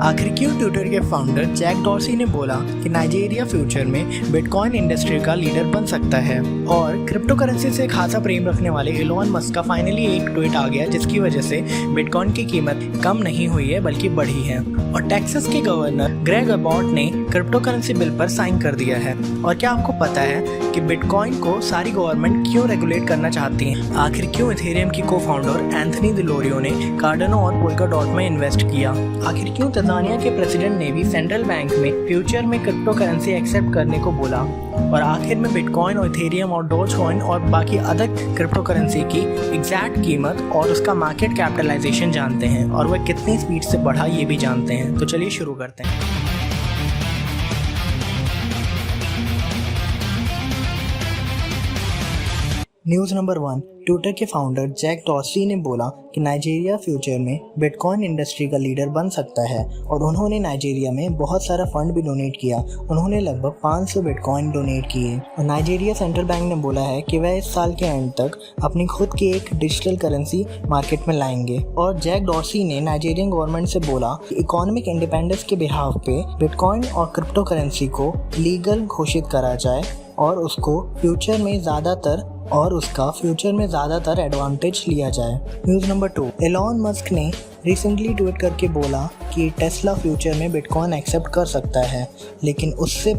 आखिर क्यों ट्विटर के फाउंडर जैक डॉर्सी ने बोला कि नाइजीरिया फ्यूचर में बिटकॉइन इंडस्ट्री का लीडर बन सकता है। और क्रिप्टो करेंसी से खासा प्रेम रखने वाले इलॉन मस्क का फाइनली एक ट्वीट आ गया जिसकी वजह से बिटकॉइन की कीमत कम नहीं हुई है बल्कि बढ़ी है। और टेक्सास के गवर्नर ग्रेग अबॉट ने क्रिप्टो करेंसी बिल पर साइन कर दिया है। और क्या आपको पता है कि बिटकॉइन को सारी गवर्नमेंट क्यों रेगुलेट करना चाहती है? आखिर क्यों इथेरियम की को फाउंडर एंथनी डिलोरियो ने कार्डानो और पोल्काडॉट में इन्वेस्ट किया? आखिर क्यों तंजानिया के प्रेसिडेंट ने भी सेंट्रल बैंक में फ्यूचर में क्रिप्टो करेंसी एक्सेप्ट करने को बोला? और आखिर में बिटकॉइन और इथेरियम और डोजकॉइन और बाकी अदर क्रिप्टो करेंसी की एग्जैक्ट कीमत और उसका मार्केट कैपिटलाइजेशन जानते हैं और वह कितनी स्पीड से बढ़ा ये भी जानते हैं। तो चलिए शुरू करते हैं। न्यूज़ नंबर 1, ट्विटर के फाउंडर जैक डॉर्सी ने बोला कि नाइजीरिया फ्यूचर में बिटकॉइन इंडस्ट्री का लीडर बन सकता है और उन्होंने नाइजीरिया में बहुत सारा फंड भी डोनेट किया। उन्होंने लगभग 500 बिटकॉइन डोनेट किए। और नाइजीरिया सेंट्रल बैंक ने बोला है कि वह इस साल के एंड तक अपनी खुद की एक डिजिटल करेंसी मार्केट में लाएंगे। और जैक डॉर्सी ने नाइजीरियन गवर्नमेंट से बोला कि इकोनॉमिक इंडिपेंडेंस के बिहाफ पे बिटकॉइन और क्रिप्टो करेंसी को लीगल घोषित करा जाए और उसका फ्यूचर में ज़्यादातर एडवांटेज लिया जाए। न्यूज़ नंबर 2, एलॉन मस्क ने रिसेंटली ट्वीट करके बोला कि टेस्ला फ्यूचर में बिटकॉइन एक्सेप्ट कर सकता है, लेकिन उससे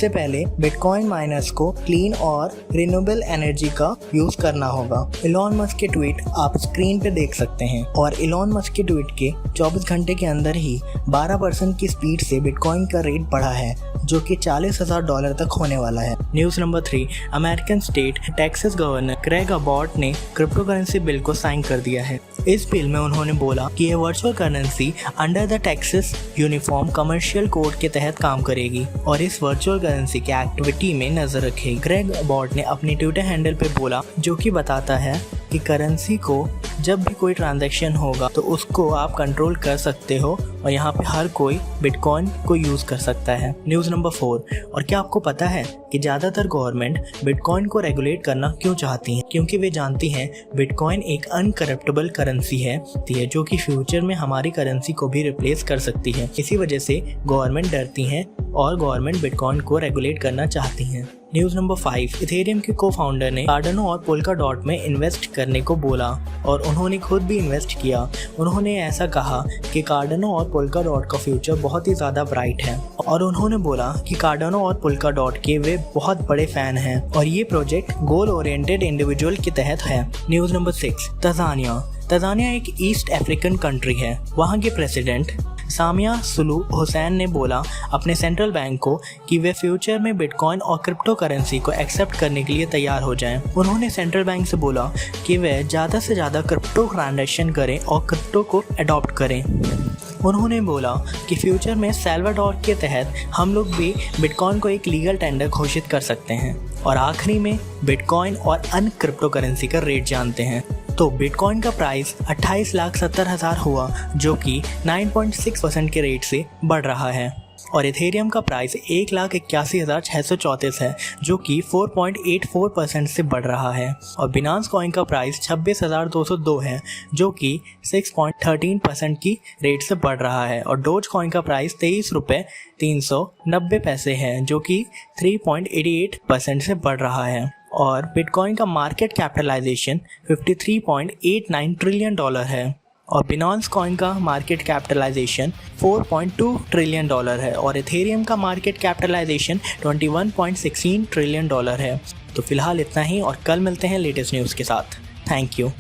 पहले बिटकॉइन माइनर्स को क्लीन और रिन्यूएबल एनर्जी का यूज़ करना होगा। एलॉन मस्क के ट्वीट आप स्क्रीन पे देख सकते हैं। और एलॉन मस्क के ट्वीट के 24 घंटे के अंदर ही 12% की स्पीड से बिटकॉइन का रेट बढ़ा है, जो कि $40,000 तक होने वाला है। News number 3, American state Texas governor Greg Abbott ने क्रिप्टो करेंसी बिल को साइन कर दिया है। इस बिल में उन्होंने बोला कि यह virtual currency under the Texas uniform commercial code के तहत काम करेगी और इस वर्चुअल करेंसी के एक्टिविटी में नजर रखेगी। ग्रेग अबॉट ने अपने ट्विटर हैंडल पे बोला, जो कि बताता है कि करेंसी को जब भी कोई ट्रांजैक्शन होगा तो उसको आप कंट्रोल कर सकते हो और यहाँ पे हर कोई बिटकॉइन को यूज़ कर सकता है। न्यूज़ नंबर 4, और क्या आपको पता है कि ज़्यादातर गवर्नमेंट बिटकॉइन को रेगुलेट करना क्यों चाहती हैं? क्योंकि वे जानती हैं बिटकॉइन एक अनकरप्टेबल करेंसी है जो कि फ्यूचर में हमारी करेंसी को भी रिप्लेस कर सकती है। इसी वजह से गवर्नमेंट डरती हैं और गवर्नमेंट बिटकॉइन को रेगुलेट करना चाहती हैं। न्यूज़ नंबर 5, इथेरियम के को फाउंडर ने कार्डानो और पोल्काडॉट में इन्वेस्ट करने को बोला और उन्होंने खुद भी इन्वेस्ट किया। उन्होंने ऐसा कहा कि कार्डानो और पोल्काडॉट का फ्यूचर बहुत ही ज़्यादा ब्राइट है और उन्होंने बोला कि कार्डानो और पोल्काडॉट के वे बहुत बड़े फैन हैं और ये प्रोजेक्ट गोल ओरिएंटेड इंडिविजुअल के तहत है। न्यूज़ नंबर 6, तंजानिया एक ईस्ट अफ्रीकन कंट्री है। वहाँ के प्रेसिडेंट सामिया सुलूहु हुसैन ने बोला अपने सेंट्रल बैंक को कि वे फ्यूचर में बिटकॉइन और क्रिप्टो करेंसी को एक्सेप्ट करने के लिए तैयार हो जाएं। उन्होंने सेंट्रल बैंक से बोला कि वे ज़्यादा से ज़्यादा क्रिप्टो ट्रांजैक्शन करें और क्रिप्टो को अडॉप्ट करें। उन्होंने बोला कि फ्यूचर में साल्वाडोर के तहत हम लोग भी बिटकॉइन को एक लीगल टेंडर घोषित कर सकते हैं। और आखिरी में बिटकॉइन और अन्य क्रिप्टो करेंसी का रेट जानते हैं। तो बिटकॉइन का प्राइस 28,70,000 हुआ, जो कि 9.6% के रेट से बढ़ रहा है। और इथेरियम का प्राइस 1,81,634 है, जो कि 4.84% से बढ़ रहा है। और बिनांस कॉइन का प्राइस 26,202 है, जो कि 6.13% की रेट से बढ़ रहा है। और डोज कॉइन का प्राइस $23.390 है, जो कि 3.88% से बढ़ रहा है। और बिटकॉइन का मार्केट कैपिटलाइजेशन $53.89 ट्रिलियन है और बिनांस कॉइन का मार्केट कैपिटलाइजेशन $4.2 ट्रिलियन है और इथेरियम का मार्केट कैपिटलाइजेशन $21.16 ट्रिलियन है। तो फिलहाल इतना ही और कल मिलते हैं लेटेस्ट न्यूज़ के साथ। Thank you.